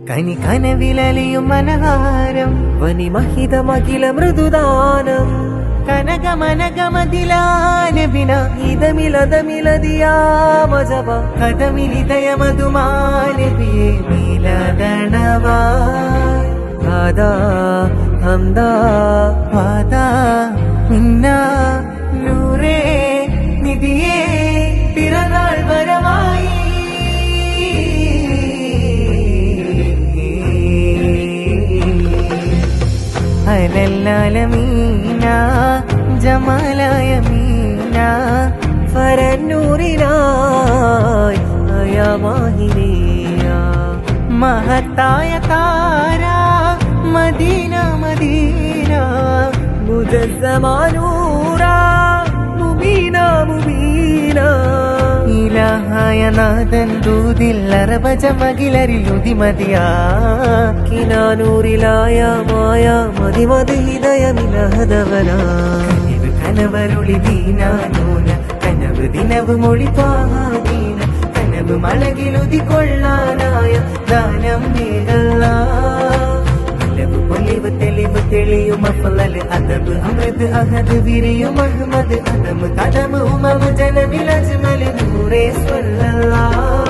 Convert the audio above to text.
കനി കനവിലലിയും മനഹാരം വനിമഹിതമഖില മൃദുദാനം കനകമനകമതിലാനബിന ഇതമിലതമിലതിയാമജവ കഥമിലിതയമതുമാനബിയെ നീലഗണവായ് ആദാ ഹംദാ ആദാ മിന്ന നൂറേ നിധിയേ പിറന്നാൾ വരമായി അലല്ലാലമീന ജമാലായ മീന ഫരന്നൂറിനായി അയമാഹിനിയ മഹത്തായ താര മദീന മദീന മുജസ്സമാനൂറ മുബീന മുബീന ഇലാഹായ നാഥൻ ദൂതിൽ അറബജമകിലരിൽ ഉദിമതിയാ കിനാനൂറിലായ മായ മതിമതി ഹിതയമിലഹദവന കനവ് കനവരുളി ദീനാനൂന കനവ് ദിനവ് മൊഴി ത്വാഹാദീന കനവ് മളകിലുതി കൊള്ളാനായ ദാനം നീടല്ല പൊലിവ് തെളിവ് തെളിയും അഫ്ളല് അദബ് അമൃത് അഹദ് വിരിയും അഹ്മദ് അദം കദം ഉമം ജനമിൽ അജ്മൽ നൂറേ സ്വല്ലല്ലാഹ്